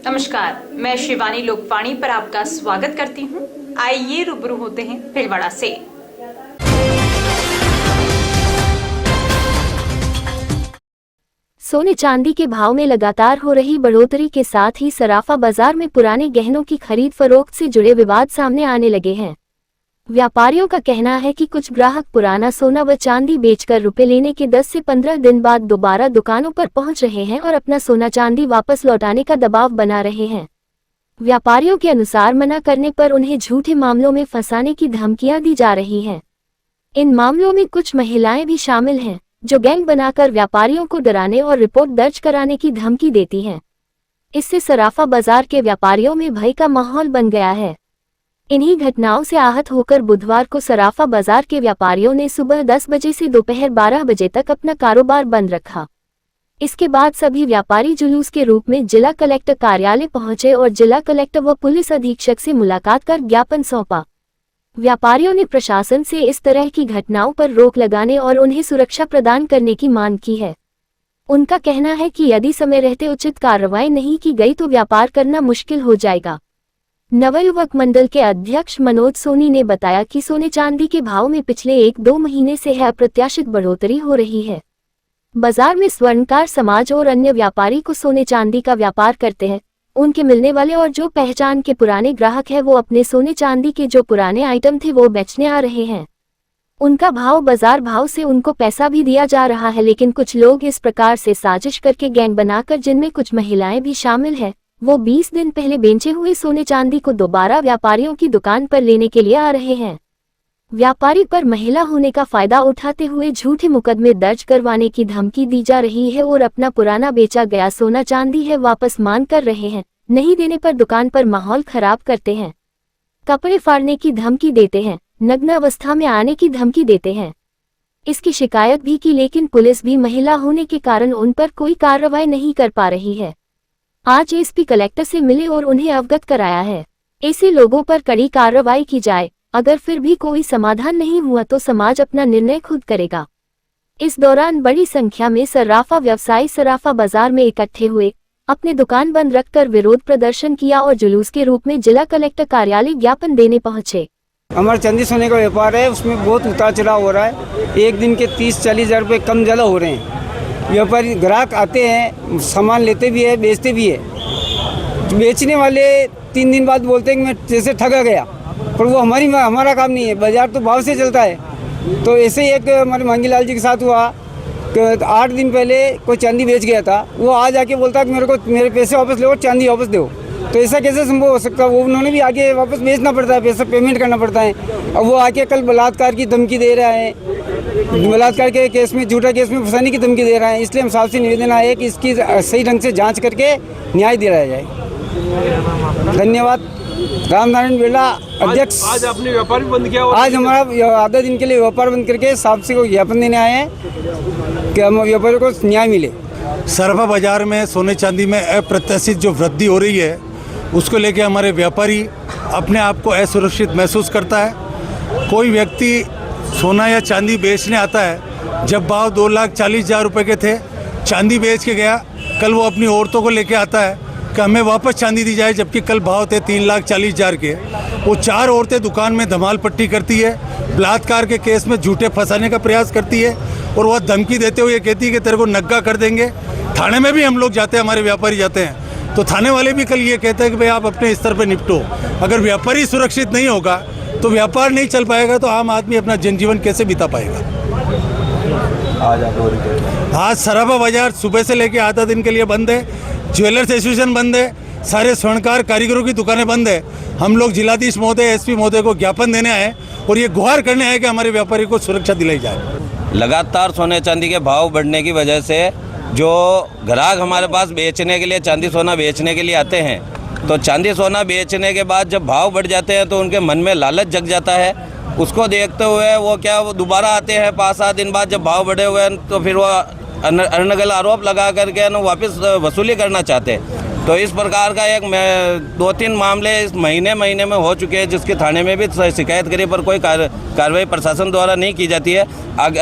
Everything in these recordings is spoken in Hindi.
नमस्कार, मैं शिवानी लोकवाणी पर आपका स्वागत करती हूँ। आइए रूबरू होते हैं भीलवाड़ा से। सोने चांदी के भाव में लगातार हो रही बढ़ोतरी के साथ ही सराफा बाजार में पुराने गहनों की खरीद फरोख्त से जुड़े विवाद सामने आने लगे हैं। व्यापारियों का कहना है कि कुछ ग्राहक पुराना सोना व चांदी बेचकर रुपए लेने के 10 से 15 दिन बाद दोबारा दुकानों पर पहुंच रहे हैं और अपना सोना चांदी वापस लौटाने का दबाव बना रहे हैं। व्यापारियों के अनुसार मना करने पर उन्हें झूठे मामलों में फंसाने की धमकियां दी जा रही हैं। इन मामलों में कुछ महिलाएं भी शामिल हैं, जो गैंग बनाकर व्यापारियों को डराने और रिपोर्ट दर्ज कराने की धमकी देती हैं। इससे सराफा बाजार के व्यापारियों में भय का माहौल बन गया है। इन्हीं घटनाओं से आहत होकर बुधवार को सराफा बाजार के व्यापारियों ने सुबह 10 बजे से दोपहर 12 बजे तक अपना कारोबार बंद रखा। इसके बाद सभी व्यापारी जुलूस के रूप में जिला कलेक्टर कार्यालय पहुंचे और जिला कलेक्टर व पुलिस अधीक्षक से मुलाकात कर ज्ञापन सौंपा। व्यापारियों ने प्रशासन से इस तरह की घटनाओं पर रोक लगाने और उन्हें सुरक्षा प्रदान करने की मांग की है। उनका कहना है कि यदि समय रहते उचित कार्रवाई नहीं की गई तो व्यापार करना मुश्किल हो जाएगा। नवयुवक मंडल के अध्यक्ष मनोज सोनी ने बताया कि सोने चांदी के भाव में पिछले 1-2 महीने से अप्रत्याशित बढ़ोतरी हो रही है। बाजार में स्वर्णकार समाज और अन्य व्यापारी को सोने चांदी का व्यापार करते हैं। उनके मिलने वाले और जो पहचान के पुराने ग्राहक हैं वो अपने सोने चांदी के जो पुराने आइटम थे वो बेचने आ रहे हैं। उनका भाव बाजार भाव से उनको पैसा भी दिया जा रहा है, लेकिन कुछ लोग इस प्रकार से साजिश करके गैंग बनाकर, जिनमें कुछ महिलाएं भी शामिल हैं, वो 20 दिन पहले बेचे हुए सोने चांदी को दोबारा व्यापारियों की दुकान पर लेने के लिए आ रहे हैं। व्यापारी पर महिला होने का फायदा उठाते हुए झूठे मुकदमे दर्ज करवाने की धमकी दी जा रही है और अपना पुराना बेचा गया सोना चांदी है वापस मांग कर रहे हैं। नहीं देने पर दुकान पर माहौल खराब करते हैं, कपड़े फाड़ने की धमकी देते हैं, नग्न अवस्था में आने की धमकी देते हैं। इसकी शिकायत भी की, लेकिन पुलिस भी महिला होने के कारण उन पर कोई कार्रवाई नहीं कर पा रही है। आज एसपी कलेक्टर से मिले और उन्हें अवगत कराया है। ऐसे लोगों पर कड़ी कार्रवाई की जाए। अगर फिर भी कोई समाधान नहीं हुआ तो समाज अपना निर्णय खुद करेगा। इस दौरान बड़ी संख्या में सराफा व्यवसायी सराफा बाजार में इकट्ठे हुए, अपने दुकान बंद रखकर विरोध प्रदर्शन किया और जुलूस के रूप में जिला कलेक्टर कार्यालय ज्ञापन देने पहुंचे। हमारा चांदी सोने का व्यापार है, उसमें बहुत उतार चढ़ाव हो रहा है। एक दिन के 30-40 हज़ार रुपये कम ज़्यादा हो रहे हैं। व्यापारी ग्राहक आते हैं, सामान लेते भी है, बेचते भी है। बेचने वाले 3 दिन बाद बोलते हैं कि मैं जैसे ठगा गया, पर वो हमारा काम नहीं है। बाजार तो भाव से चलता है। तो ऐसे ही एक हमारे मंगीलाल जी के साथ हुआ कि 8 दिन पहले कोई चांदी बेच गया था, वो आज आके बोलता है कि मेरे को मेरे पैसे वापस लो, चांदी वापस दो। तो ऐसा कैसे संभव हो सकता है? वो उन्होंने भी आगे वापस बेचना पड़ता है, पैसा पेमेंट करना पड़ता है। अब वो आके कल बलात्कार की धमकी दे रहा है, बलात्कार के केस में, झूठा केस में फंसाने की धमकी दे रहा है। इसलिए हम साफ से निवेदन आए कि इसकी सही ढंग से जाँच करके न्याय दिलाया जाए। धन्यवाद। रामनारायण बेला, अध्यक्ष। आज आपने व्यापार भी बंद किया? आज हमारा आधा दिन के लिए व्यापार बंद करके साहब से को ज्ञापन देने आए हैं कि हम व्यापारियों को न्याय मिले। सराफा बाजार में सोने चांदी में अप्रत्याशित जो वृद्धि हो रही है, उसको लेके हमारे व्यापारी अपने आप को असुरक्षित महसूस करता है। कोई व्यक्ति सोना या चांदी बेचने आता है, जब भाव 2,40,000 रुपये के थे, चांदी बेच के गया, कल वो अपनी औरतों को लेके आता है कि हमें वापस चांदी दी जाए, जबकि कल भाव थे 3,40,000 के। वो 4 औरतें दुकान में धमाल पट्टी करती है, बलात्कार के केस में झूठे फंसाने का प्रयास करती है और वह धमकी देते हुए कहती है कि तेरे को नग्गा कर देंगे। थाने में भी हम लोग जाते हैं, हमारे व्यापारी जाते हैं, तो थाने वाले भी कल ये कहते हैं कि भाई आप अपने स्तर पर निपटो। अगर व्यापारी सुरक्षित नहीं होगा तो व्यापार नहीं चल पाएगा, तो आम आदमी अपना जनजीवन कैसे बिता पाएगा। आज सराफा बाजार सुबह से लेकर आधा दिन के लिए बंद है। ज्वेलर्स एसोसिएशन बंद है, सारे स्वर्णकार कारीगरों की दुकानें बंद है। हम लोग जिलाधीश महोदय, एसपी महोदय को ज्ञापन देने आए और ये गुहार करने आए कि हमारे व्यापारी को सुरक्षा दिलाई जाए। लगातार सोने चांदी के भाव बढ़ने की वजह से जो ग्राहक हमारे पास बेचने के लिए, चांदी सोना बेचने के लिए आते हैं, तो चांदी सोना बेचने के बाद जब भाव बढ़ जाते हैं तो उनके मन में लालच जग जाता है। उसको देखते हुए वो दोबारा आते हैं 5-7 दिन बाद, जब भाव बढ़े हुए हैं, तो फिर वो अनगल आरोप लगा करके वापस वसूली करना चाहते हैं। तो इस प्रकार का एक 2-3 मामले इस महीने में हो चुके हैं, जिसके थाने में भी शिकायत करी पर कोई कार्रवाई प्रशासन द्वारा नहीं की जाती है।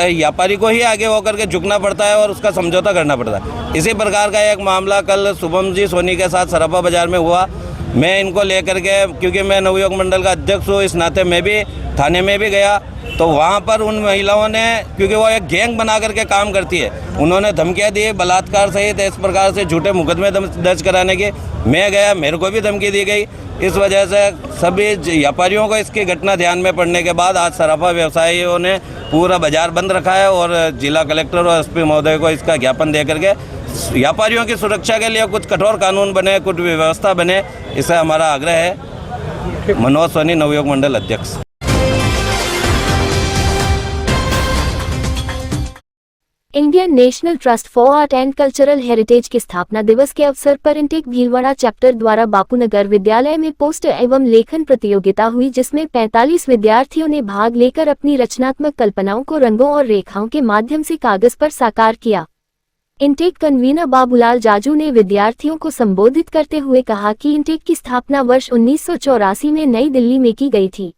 व्यापारी को ही आगे होकर के झुकना पड़ता है और उसका समझौता करना पड़ता है। इसी प्रकार का एक मामला कल शुभम जी सोनी के साथ सराफा बाजार में हुआ। मैं इनको लेकर के, क्योंकि मैं नवयुवक मंडल का अध्यक्ष हूँ, इस नाते मैं भी थाने में भी गया, तो वहाँ पर उन महिलाओं ने, क्योंकि वो एक गैंग बना करके काम करती है, उन्होंने धमकियाँ दी बलात्कार सहित इस प्रकार से झूठे मुकदमे दर्ज कराने की। मैं गया, मेरे को भी धमकी दी गई। इस वजह से सभी व्यापारियों को इसकी घटना ध्यान में पड़ने के बाद आज सराफा व्यवसायियों ने पूरा बाजार बंद रखा है और जिला कलेक्टर और एसपी महोदय को इसका ज्ञापन दे करके व्यापारियों की सुरक्षा के लिए कुछ कठोर कानून बने, कुछ व्यवस्था बने, इससे हमारा आग्रह है। मनोज सोनी, नवयुवक मंडल अध्यक्ष। Indian national trust for art and cultural heritage के स्थापना दिवस के अवसर पर इंटेक भीलवाड़ा चैप्टर द्वारा बापूनगर विद्यालय में पोस्टर एवं लेखन प्रतियोगिता हुई, जिसमें 45 विद्यार्थियों ने भाग लेकर अपनी रचनात्मक कल्पनाओं को रंगों और रेखाओं के माध्यम से कागज पर साकार किया। इंटेक कन्वीनर बाबूलाल जाजू ने विद्यार्थियों को संबोधित करते हुए कहा कि इंटेक की स्थापना वर्ष 1984 में नई दिल्ली में की गई थी।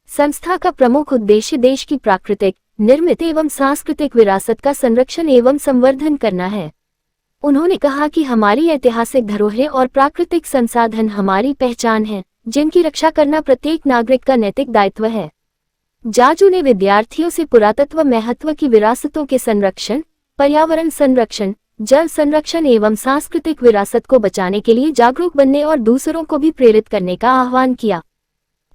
संस्था का प्रमुख उद्देश्य देश की प्राकृतिक, निर्मित एवं सांस्कृतिक विरासत का संरक्षण एवं संवर्धन करना है। उन्होंने कहा कि हमारी ऐतिहासिक धरोहरें और प्राकृतिक संसाधन हमारी पहचान है, जिनकी रक्षा करना प्रत्येक नागरिक का नैतिक दायित्व है। जाजू ने विद्यार्थियों से पुरातत्व महत्व की विरासतों के संरक्षण, पर्यावरण संरक्षण, जल संरक्षण एवं सांस्कृतिक विरासत को बचाने के लिए जागरूक बनने और दूसरों को भी प्रेरित करने का आह्वान किया।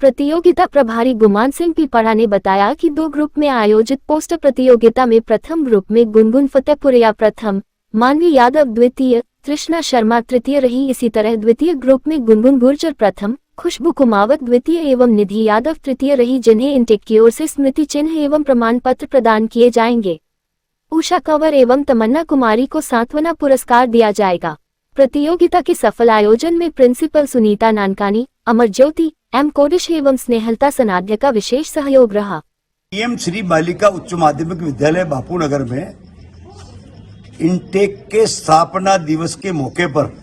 प्रतियोगिता प्रभारी गुमान सिंह पिपड़ा ने बताया कि 2 ग्रुप में आयोजित पोस्टर प्रतियोगिता में प्रथम ग्रुप में गुनगुन फतेहपुरिया प्रथम, मानवी यादव द्वितीय, तृष्णा शर्मा तृतीय रही। इसी तरह द्वितीय ग्रुप में गुनगुन गुर्जर प्रथम, खुशबू कुमावत द्वितीय एवं निधि यादव तृतीय रही, जिन्हें इंटेक की ओर से स्मृति चिन्ह एवं प्रमाण पत्र प्रदान किए जाएंगे। उषा कंवर एवं तमन्ना कुमारी को सांत्वना पुरस्कार दिया जाएगा। प्रतियोगिता के सफल आयोजन में प्रिंसिपल सुनीता नानकानी, अमर ज्योति, एम कोडिश एवं स्नेहलता सनाध्य का विशेष सहयोग रहा। पीएम श्री बालिका उच्च माध्यमिक विद्यालय बापूनगर में इंटेक के स्थापना दिवस के मौके पर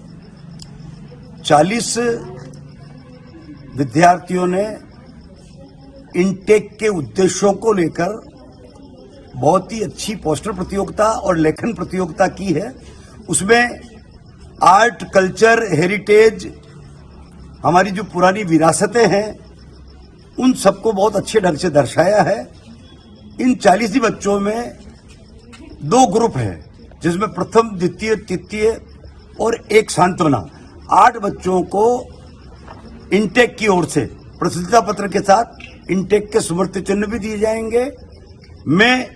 40 विद्यार्थियों ने इंटेक के उद्देश्यों को लेकर बहुत ही अच्छी पोस्टर प्रतियोगिता और लेखन प्रतियोगिता की है। उसमें आर्ट, कल्चर, हेरिटेज, हमारी जो पुरानी विरासतें हैं, उन सबको बहुत अच्छे ढंग से दर्शाया है। इन 40 बच्चों में 2 ग्रुप हैं, जिसमें प्रथम, द्वितीय, तृतीय और एक सांत्वना। 8 बच्चों को इंटेक की ओर से प्रसिद्धता पत्र के साथ इंटेक के स्मृति चिन्ह भी दिए जाएंगे। मैं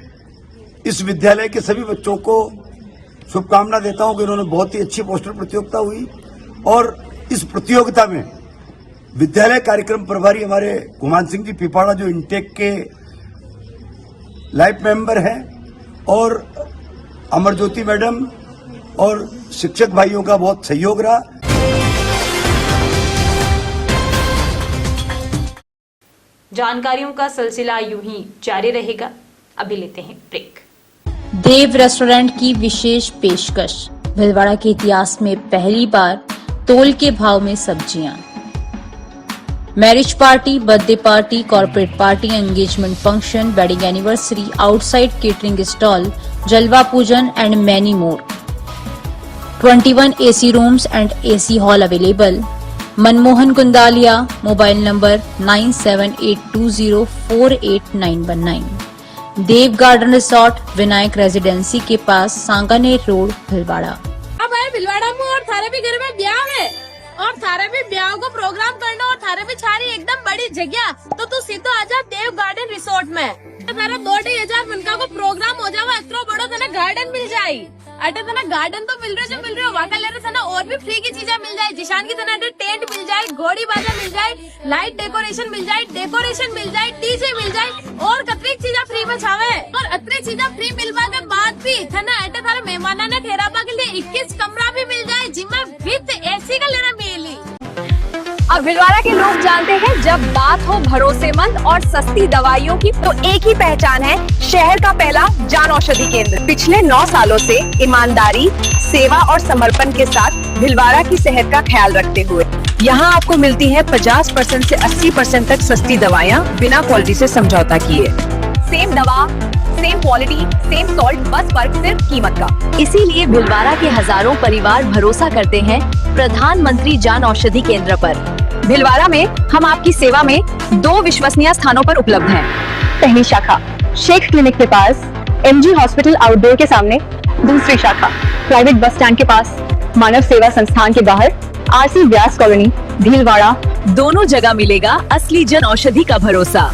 इस विद्यालय के सभी बच्चों को शुभकामना देता हूं कि उन्होंने बहुत ही अच्छी पोस्टर प्रतियोगिता हुई और इस प्रतियोगिता में विद्यालय कार्यक्रम प्रभारी हमारे गुमान सिंह जी पिपाड़ा, जो इंटेक के लाइफ मेंबर हैं, और अमर ज्योति मैडम और शिक्षक भाइयों का बहुत सहयोग रहा। जानकारियों का सिलसिला यूं ही जारी रहेगा। अभी लेते हैं ब्रेक। देव रेस्टोरेंट की विशेष पेशकश। भीलवाड़ा के इतिहास में पहली बार तोल के भाव में सब्जियां। Marriage party, birthday party, corporate party, engagement function, wedding anniversary, outside catering stall, जलवा पूजन and many more. 21 AC rooms and AC hall available. Manmohan Gundalia, mobile number 9782048919। Dev garden resort, Vinayak residency के पास, सांगानेर रोड, भीलवाड़ा। अब है भीलवाड़ा में और थारे भी घर में ब्याह है और थारे भी ब्याह को प्रोग्राम करना और थारे भी छारी एकदम बड़ी जगह, तो तू सीधा आजा देव गार्डन रिसोर्ट में। थारा 2-2,000 मनका को प्रोग्राम हो जावा, इतना बड़ा तना गार्डन मिल जाये। अटे तना गार्डन तो मिल रहे हो वाका ले रहे तना और भी फ्री की चीजें मिल जाए। जिशान की तना टेंट मिल जाए, घोड़ी बाजा मिल जाए, लाइट डेकोरेशन मिल जाए, डीजे मिल जाए और कतरी चीजें फ्री में छावे। और अतरी चीजें फ्री मिलवा के बाद भी तना अटे थारे मेहमाना ने ठहरावा के लिए 21 कमरा भी मिल जाए, जिसमें विद AC का लेना मिली। अब भीलवाड़ा के लोग जानते हैं, जब बात हो भरोसेमंद और सस्ती दवाइयों की तो एक ही पहचान है, शहर का पहला जान औषधि केंद्र। पिछले 9 सालों से ईमानदारी, सेवा और समर्पण के साथ भिलवाड़ा की सेहत का ख्याल रखते हुए यहाँ आपको मिलती है 50% से 80% तक सस्ती दवाएं बिना क्वालिटी से समझौता किए। सेम दवा, सेम क्वालिटी, सेम सॉल्ट, बस फर्क सिर्फ कीमत का। इसीलिए भिलवाड़ा के हजारों परिवार भरोसा करते हैं प्रधानमंत्री जन औषधि केंद्र पर। भिलवाड़ा में हम आपकी सेवा में 2 विश्वसनीय स्थानों पर उपलब्ध हैं। पहली शाखा शेख क्लिनिक के पास, MG हॉस्पिटल आउटडोर के सामने। दूसरी शाखा प्राइवेट बस स्टैंड के पास, मानव सेवा संस्थान के बाहर, RC व्यास कॉलोनी, भीलवाड़ा। दोनों जगह मिलेगा असली जन औषधि का भरोसा।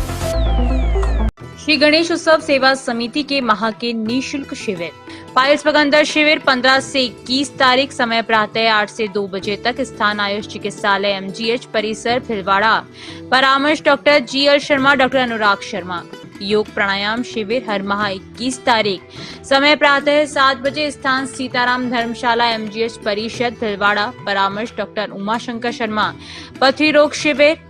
श्री गणेश उत्सव सेवा समिति के माह के निःशुल्क शिविर। पाइल्स बगंदर शिविर 15 से 21 तारीख, समय प्रातः 8 से 2 बजे तक। स्थान आयुष चिकित्सालय MGH परिसर भिलवाड़ा। परामर्श doctor GL Sharma, doctor Anurag Sharma. योग प्राणायाम शिविर हर माह 21 तारीख, समय प्रातः 7 बजे। स्थान सीताराम धर्मशाला MGH परिषद भिलवाड़ा। परामर्श डॉक्टर उमा शंकर शर्मा। पथरी रोग शिविर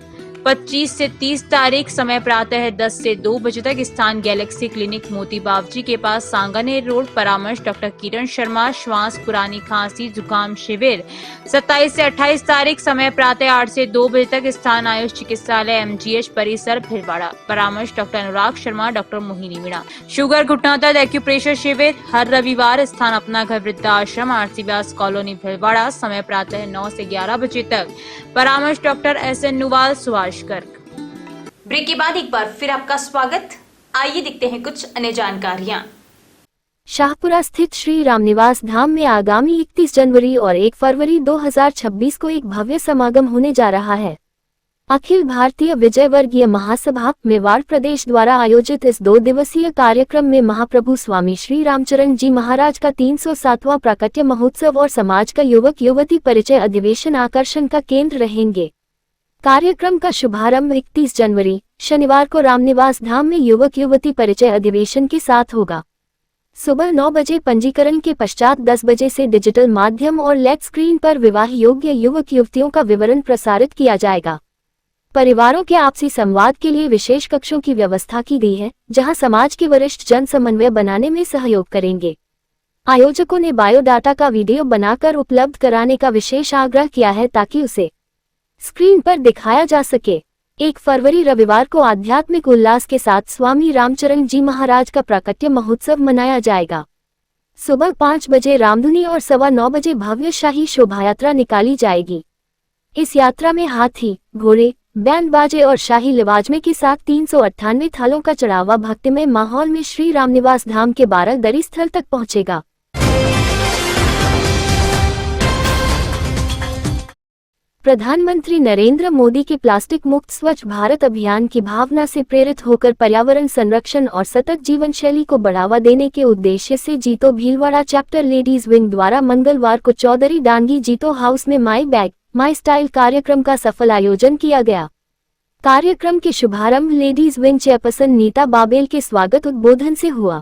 25 से 30 तारीख, समय प्रातः 10 से 2 बजे तक। स्थान गैलेक्सी क्लिनिक मोती बावजी के पास, सांगानेर रोड। परामर्श डॉक्टर किरण शर्मा। श्वास, पुरानी खांसी, जुकाम शिविर 27 से 28 तारीख, समय प्रातः 8 से 2 बजे तक। स्थान आयुष चिकित्सालय MGH परिसर भिलवाड़ा। परामर्श doctor Anurag Sharma, doctor Mohini Meena. Sugar घुटना दर्द एक्यूप्रेशर शिविर हर रविवार। स्थान अपना घर वृद्धाश्रम, RC व्यास कॉलोनी भिलवाड़ा। समय प्रातः 9 से 11 बजे तक। परामर्श doctor SN Nuwal, Subhash Garg. Break के बाद एक बार फिर आपका स्वागत। आइए देखते हैं कुछ अन्य जानकारियां। शाहपुरा स्थित श्री रामनिवास धाम में आगामी 31 जनवरी और 1 फरवरी 2026 को एक भव्य समागम होने जा रहा है। अखिल भारतीय विजय वर्गीय महासभा मेवाड़ प्रदेश द्वारा आयोजित इस 2 दिवसीय कार्यक्रम में महाप्रभु स्वामी श्री रामचरण जी महाराज का 307वां प्राकट्य महोत्सव और समाज का युवक युवती परिचय अधिवेशन आकर्षण का केंद्र रहेंगे। कार्यक्रम का शुभारंभ 31 जनवरी शनिवार को रामनिवास धाम में युवक युवती परिचय अधिवेशन के साथ होगा। सुबह 9 बजे पंजीकरण के पश्चात 10 बजे से डिजिटल माध्यम और LED स्क्रीन पर विवाह योग्य युवक युवतियों का विवरण प्रसारित किया जाएगा। परिवारों के आपसी संवाद के लिए विशेष कक्षों की व्यवस्था की गई है, जहां समाज के वरिष्ठ जन समन्वय बनाने में सहयोग करेंगे। आयोजकों ने बायोडाटा का वीडियो बनाकर उपलब्ध कराने का विशेष आग्रह किया है ताकि उसे स्क्रीन पर दिखाया जा सके। 1 फरवरी रविवार को आध्यात्मिक उल्लास के साथ स्वामी रामचरण जी महाराज का प्राकट्य महोत्सव मनाया जाएगा। सुबह 5 बजे रामधुनी और 9:15 बजे भव्य शाही शोभायात्रा निकाली जाएगी। इस यात्रा में हाथी, घोड़े, बैंड बाजे और शाही लिवाजमे के साथ 398 थालों का चढ़ावा भक्तिमय माहौल में श्री रामनिवास धाम के 12 दरी स्थल तक पहुंचेगा। प्रधानमंत्री नरेंद्र मोदी के प्लास्टिक मुक्त स्वच्छ भारत अभियान की भावना से प्रेरित होकर पर्यावरण संरक्षण और सतत जीवन शैली को बढ़ावा देने के उद्देश्य से जीतो भीलवाड़ा चैप्टर लेडीज विंग द्वारा मंगलवार को चौधरी डांगी जीतो हाउस में माई बैग माई स्टाइल कार्यक्रम का सफल आयोजन किया गया। कार्यक्रम के शुभारंभ ladies wing chairperson Neeta Babel के स्वागत उद्बोधन से हुआ।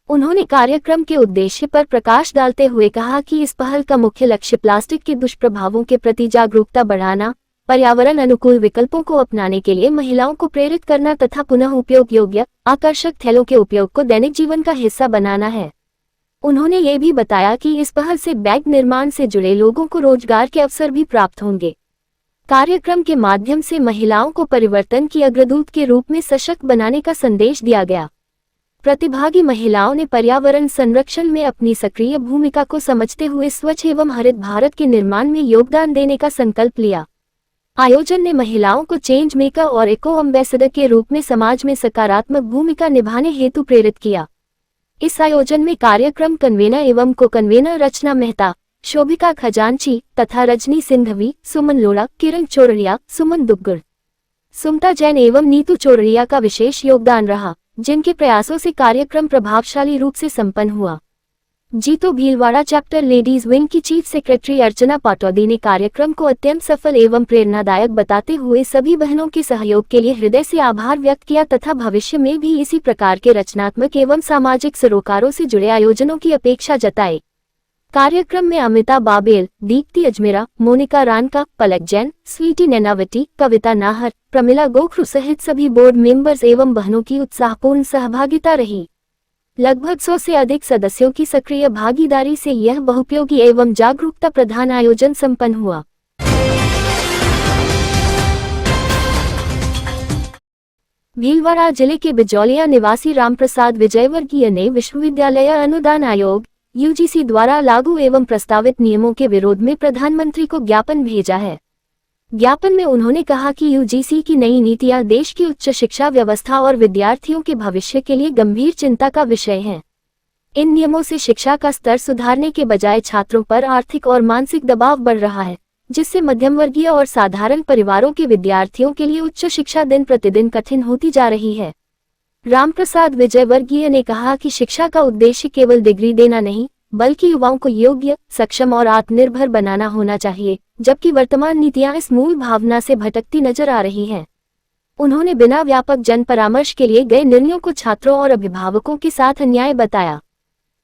उन्होंने कार्यक्रम के उद्देश्य पर प्रकाश डालते हुए कहा कि इस पहल का मुख्य लक्ष्य प्लास्टिक के दुष्प्रभावों के प्रति जागरूकता बढ़ाना, पर्यावरण अनुकूल विकल्पों को अपनाने के लिए महिलाओं को प्रेरित करना तथा पुनः उपयोग योग्य आकर्षक थैलों के उपयोग को दैनिक जीवन का हिस्सा बनाना है। उन्होंने ये भी बताया कि इस पहल से बैग निर्माण से जुड़े लोगों को रोजगार के अवसर भी प्राप्त होंगे। कार्यक्रम के माध्यम से महिलाओं को परिवर्तन की अग्रदूत के रूप में सशक्त बनाने का संदेश दिया गया। प्रतिभागी महिलाओं ने पर्यावरण संरक्षण में अपनी सक्रिय भूमिका को समझते हुए स्वच्छ एवं हरित भारत के निर्माण में योगदान देने का संकल्प लिया। आयोजन ने महिलाओं को चेंज मेकर और इको एम्बेसडर के रूप में समाज में सकारात्मक भूमिका निभाने हेतु प्रेरित किया। इस आयोजन में कार्यक्रम कन्वेनर एवं को कन्वेनर रचना मेहता, शोभिका खजांची तथा रजनी सिंधवी, सुमन लोड़ा, किरण चोरड़िया, सुमन दुग्गड़, सुमता जैन एवं नीतू चोरड़िया का विशेष योगदान रहा, जिनके प्रयासों से कार्यक्रम प्रभावशाली रूप से संपन्न हुआ। जीतो भीलवाड़ा चैप्टर लेडीज विंग की चीफ सेक्रेटरी अर्चना पाटौदी ने कार्यक्रम को अत्यंत सफल एवं प्रेरणादायक बताते हुए सभी बहनों के सहयोग के लिए हृदय से आभार व्यक्त किया तथा भविष्य में भी इसी प्रकार के रचनात्मक एवं सामाजिक सरोकारों से जुड़े आयोजनों की अपेक्षा जताई। कार्यक्रम में अमिता बाबेल, दीप्ति अजमेरा, मोनिका रानका, पलक जैन, स्वीटी नैनावती, कविता नाहर, प्रमिला गोखरू सहित सभी बोर्ड मेंबर्स एवं बहनों की उत्साहपूर्ण सहभागिता रही। लगभग 100 से अधिक सदस्यों की सक्रिय भागीदारी से यह बहुउपयोगी एवं जागरूकता प्रधान आयोजन संपन्न हुआ। भीलवाड़ा जिले के बिजौलिया निवासी रामप्रसाद विजयवर्गीय ने विश्वविद्यालय अनुदान आयोग (यूजीसी) द्वारा लागू एवं प्रस्तावित नियमों के विरोध में प्रधानमंत्री को ज्ञापन भेजा है। ज्ञापन में उन्होंने कहा कि यूजीसी की नई नीतियां देश की उच्च शिक्षा व्यवस्था और विद्यार्थियों के भविष्य के लिए गंभीर चिंता का विषय हैं। इन नियमों से शिक्षा का स्तर सुधारने के बजाय छात्रों पर आर्थिक और मानसिक दबाव बढ़ रहा है, जिससे मध्यम वर्गीय और साधारण परिवारों के विद्यार्थियों के लिए उच्च शिक्षा दिन प्रतिदिन कठिन होती जा रही है। रामप्रसाद विजयवर्गीय ने कहा कि शिक्षा का उद्देश्य केवल डिग्री देना नहीं, बल्कि युवाओं को योग्य, सक्षम और आत्मनिर्भर बनाना होना चाहिए, जबकि वर्तमान नीतियां इस मूल भावना से भटकती नजर आ रही हैं। उन्होंने बिना व्यापक जन परामर्श के लिए गए निर्णयों को छात्रों और अभिभावकों के साथ अन्याय बताया।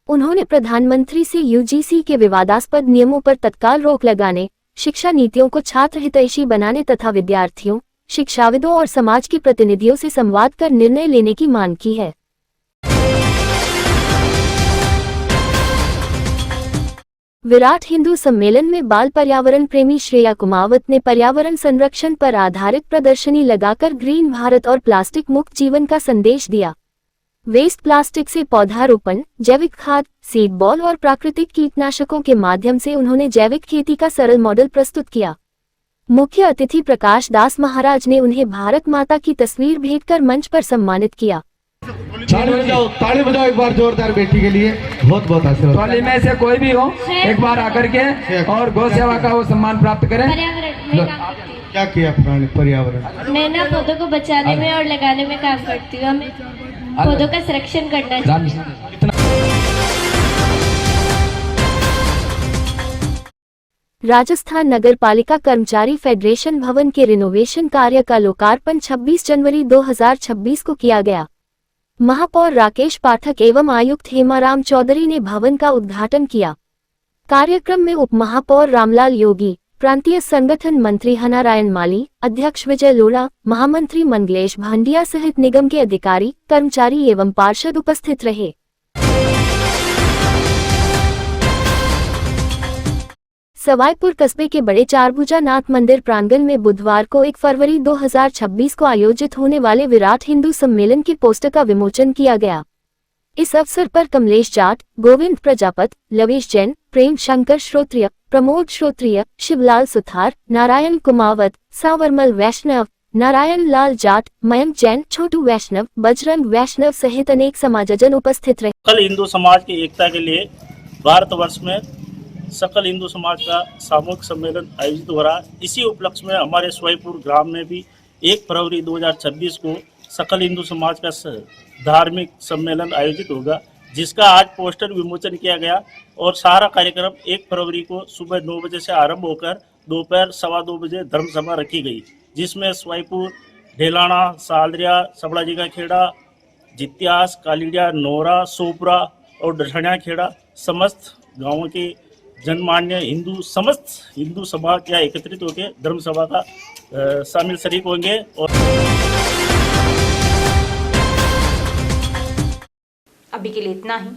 उन्होंने प्रधानमंत्री से यूजीसी के विवादास्पद नियमों पर तत्काल रोक लगाने, शिक्षा नीतियों को छात्र हितैषी बनाने तथा विद्यार्थियों, शिक्षाविदों और समाज के प्रतिनिधियों से संवाद कर निर्णय लेने की मांग की है। विराट हिंदू सम्मेलन में बाल पर्यावरण प्रेमी श्रेया कुमावत ने पर्यावरण संरक्षण पर आधारित प्रदर्शनी लगाकर ग्रीन भारत और प्लास्टिक मुक्त जीवन का संदेश दिया। वेस्ट प्लास्टिक से पौधारोपण, जैविक खाद, सीड बॉल और प्राकृतिक कीटनाशकों के माध्यम से उन्होंने जैविक खेती का सरल मॉडल प्रस्तुत किया। मुख्य अतिथि प्रकाश दास महाराज ने उन्हें भारत माता की तस्वीर भेंट कर मंच पर सम्मानित किया। ताली बजाओ एक बार जोरदार बेटी के लिए। बहुत बहुत आशीर्वाद। ट्रॉली में से कोई भी हो एक बार आकर के और गौ सेवा का वो सम्मान प्राप्त करें। क्या किया पर्यावरण? मैं ना पौधों को बचाने में और लगाने में काम करती हूँ। हमें पौधों का संरक्षण करना चाहिए। राजस्थान नगर पालिका कर्मचारी फेडरेशन भवन के रिनोवेशन कार्य का लोकार्पण 26 जनवरी 2026 को किया गया। महापौर राकेश पाठक एवं आयुक्त हेमाराम चौधरी ने भवन का उद्घाटन किया। कार्यक्रम में उप महापौर रामलाल योगी, प्रांतीय संगठन मंत्री हनारायण माली, अध्यक्ष विजय लोढ़ा, महामंत्री मंगलेश भांडिया सहित निगम के अधिकारी, कर्मचारी एवं पार्षद उपस्थित रहे। सवाईपुर कस्बे के बड़े चारभुजा नाथ मंदिर प्रांगण में बुधवार को 1 फरवरी 2026 को आयोजित होने वाले विराट हिंदू सम्मेलन के पोस्टर का विमोचन किया गया। इस अवसर पर कमलेश जाट, गोविंद प्रजापत, लवेश जैन, प्रेम शंकर श्रोत्रिय, प्रमोद श्रोत्रिय, शिवलाल सुथार, नारायण कुमावत, सावरमल वैष्णव, नारायण लाल जाट, मयंक जैन, छोटू वैष्णव, बजरंग वैष्णव सहित अनेक समाजजन उपस्थित रहे। सकल हिंदू समाज की एकता के लिए भारतवर्ष में सकल हिंदू समाज का सामूहिक सम्मेलन आयोजित हो रहा है। इसी उपलक्ष्य में हमारे सवाईपुर ग्राम में भी 1 फरवरी 2026 को सकल हिंदू समाज का धार्मिक सम्मेलन आयोजित होगा, जिसका आज पोस्टर विमोचन किया गया और सारा कार्यक्रम 1 फरवरी को सुबह 9 बजे से आरंभ होकर दोपहर 2:15 बजे धर्म सभा रखी गई, जिसमें सवाईपुर, ढेलाना, सालरिया, सबड़ाजी का खेड़ा, जित्यास, कालीडिया, नोरा, सोपरा और डठणिया खेड़ा समस्त गाँवों के जनमान्य समस्त हिंदू सभा क्या एकत्रित होकर धर्म सभा का शामिल शरीक होंगे। और अभी के लिए इतना ही।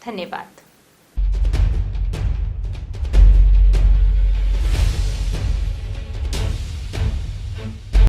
धन्यवाद।